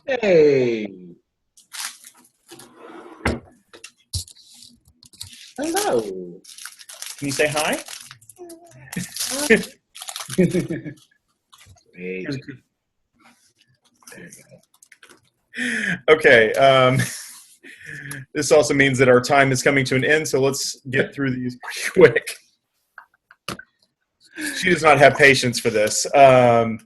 Hey, hello. Can you say hi? Wait, there you Okay. This also means that our time is coming to an end, so let's get through these pretty quick. She does not have patience for this. All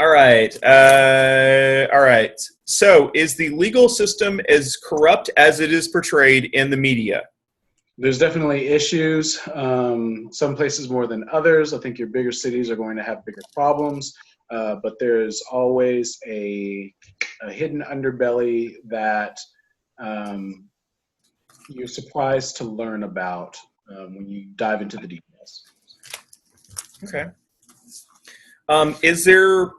right. All right. So, is the legal system as corrupt as it is portrayed in the media? There's definitely issues. Some places more than others. I think your bigger cities are going to have bigger problems, but there's always a hidden underbelly that um, you're surprised to learn about when you dive into the details. Okay. Is there?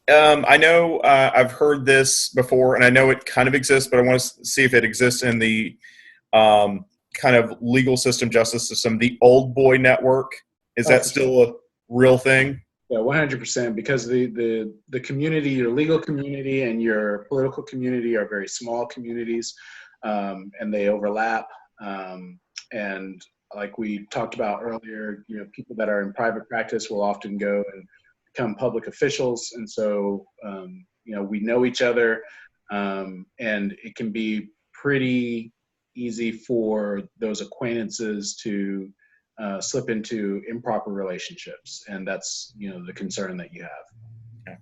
I know I've heard this before, and I know it kind of exists, but I want to see if it exists in the kind of legal system, justice system. The Old Boy Network, is Oh, that for sure. still a real thing? Yeah, 100%. Because the community, your legal community and your political community are very small communities, and they overlap. And like we talked about earlier, people that are in private practice will often go and become public officials, and so we know each other, and it can be pretty easy for those acquaintances to slip into improper relationships, and that's the concern that you have. Okay.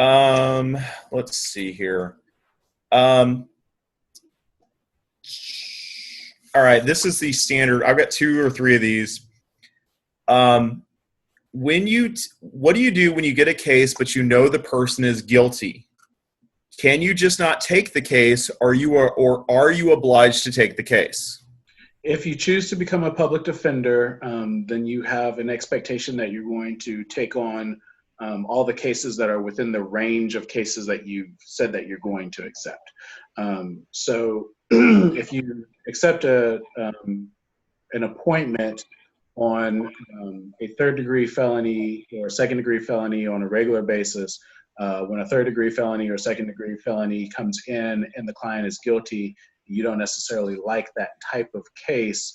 Um, let's see here. Um, all right, this is the standard. I've got two or three of these. Um, what do you do when you get a case but you know the person is guilty? Can you just not take the case? Or are you obliged to take the case? If you choose to become a public defender, then you have an expectation that you're going to take on all the cases that are within the range of cases that you've said that you're going to accept. So if you accept an appointment on a third degree felony or a second degree felony on a regular basis, when a third degree felony or second degree felony comes in and the client is guilty, you don't necessarily like that type of case.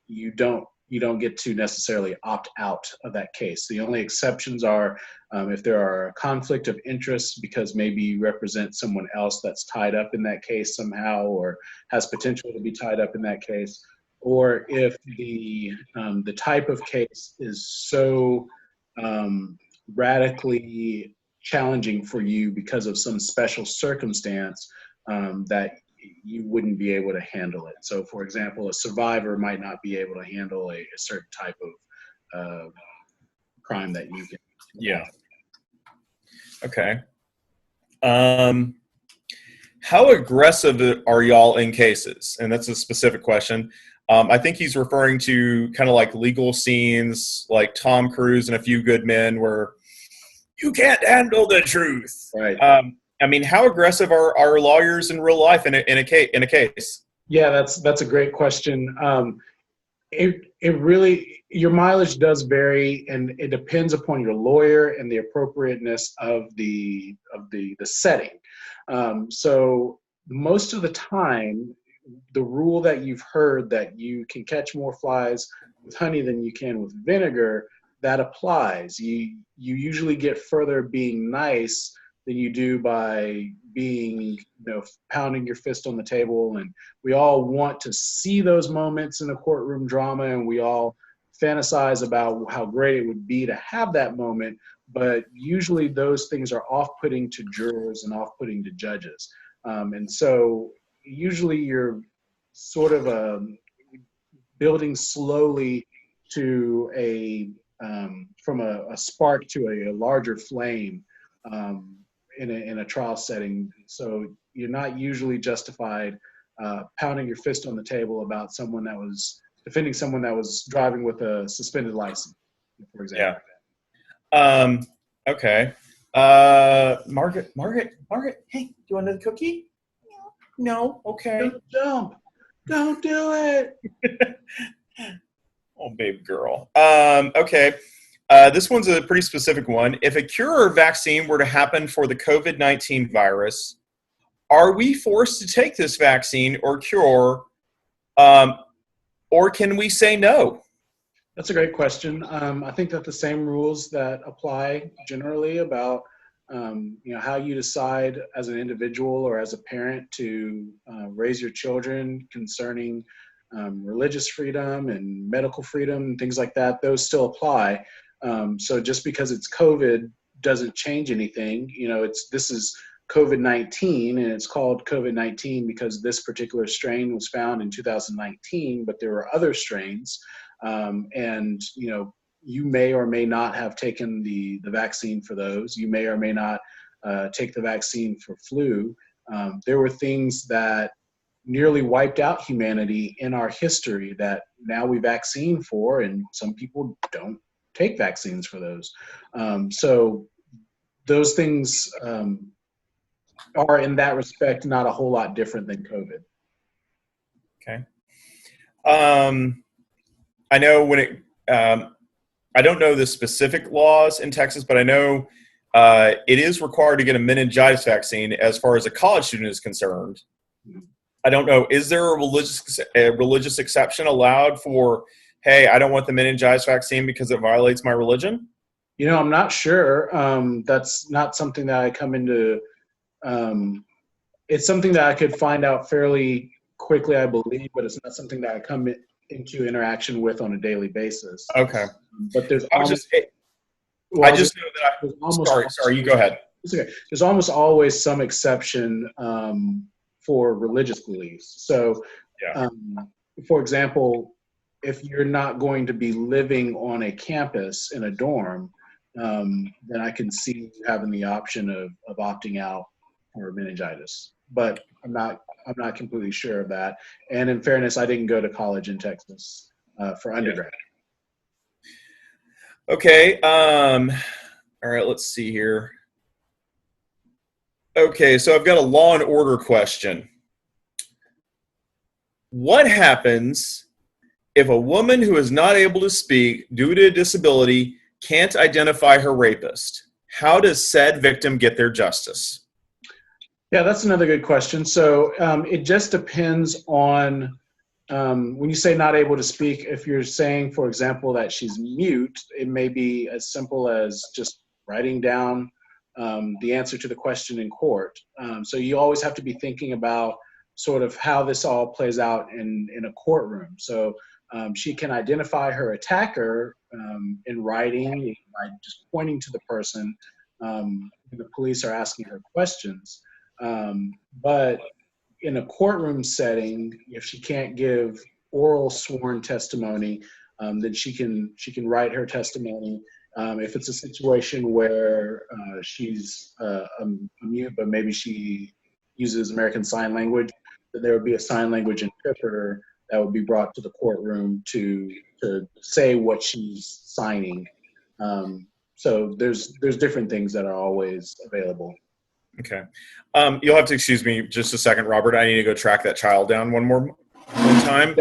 You don't get to necessarily opt out of that case. The only exceptions are if there are a conflict of interest because maybe you represent someone else that's tied up in that case somehow or has potential to be tied up in that case, or if the type of case is so um, radically challenging for you because of some special circumstance that you wouldn't be able to handle it. So, for example, a survivor might not be able to handle a certain type of crime that you get Yeah. involved Okay. Um, how aggressive are y'all in cases? And that's a specific question. I think he's referring to kind of like legal scenes, like Tom Cruise and A Few Good Men, where you can't handle the truth. in. Right. I mean, how aggressive are lawyers in real life in a case? Yeah, that's a great question. It really, your mileage does vary, and it depends upon your lawyer and the appropriateness of the setting. So most of the time, the rule that you've heard that you can catch more flies with honey than you can with vinegar, that applies. You usually get further being nice than you do by being, pounding your fist on the table. And we all want to see those moments in a courtroom drama, and we all fantasize about how great it would be to have that moment. But usually those things are off-putting to jurors and off-putting to judges. And so usually you're sort of building slowly to from a spark to a larger flame um, in a trial setting. So you're not usually justified pounding your fist on the table about someone that was defending someone that was driving with a suspended license, for example. Yeah. Okay. Margaret. Hey, do you want another cookie? No. Okay. Don't jump! Don't do it! Oh, baby girl. Okay. This one's a pretty specific one. If a cure or vaccine were to happen for the COVID-19 virus, are we forced to take this vaccine or cure, or can we say no? That's a great question. I think that the same rules that apply generally about how you decide as an individual or as a parent to raise your children concerning religious freedom and medical freedom and things like that, those still apply. So just because it's COVID doesn't change anything. This is COVID-19, and it's called COVID-19 because this particular strain was found in 2019, but there were other strains. And you may or may not have taken the vaccine for those. You may or may not take the vaccine for flu. There were things that nearly wiped out humanity in our history that now we vaccine for, and some people don't take vaccines for those. So those things are, in that respect, not a whole lot different than COVID. Okay. I know when it, I don't know the specific laws in Texas, but I know it is required to get a meningitis vaccine as far as a college student is concerned. I don't know, is there a religious exception allowed for, hey, I don't want the meningitis vaccine because it violates my religion? I'm not sure. That's not something that I come into. It's something that I could find out fairly quickly, I believe, but it's not something that I come into interaction with on a daily basis. Okay. But there's I just know that sorry, you go ahead. It's okay. There's almost always some exception for religious beliefs. So, for example, if you're not going to be living on a campus in a dorm, then I can see having the option of opting out for meningitis. But I'm not completely sure of that. And in fairness, I didn't go to college in Texas for undergrad. Okay. All right, let's see here. Okay, so I've got a law and order question. What happens if a woman who is not able to speak due to a disability can't identify her rapist? How does said victim get their justice? Yeah, that's another good question. So it just depends on when you say not able to speak, if you're saying, for example, that she's mute, it may be as simple as just writing down the answer to the question in court. So you always have to be thinking about sort of how this all plays out in a courtroom. So she can identify her attacker in writing by just pointing to the person. The police are asking her questions. But in a courtroom setting, if she can't give oral sworn testimony, then she can write her testimony. If it's a situation where she's mute, but maybe she uses American Sign Language, then there would be a sign language interpreter that would be brought to the courtroom to say what she's signing. So there's different things that are always available. Okay. You'll have to excuse me just a second, Robert. I need to go track that child down one time.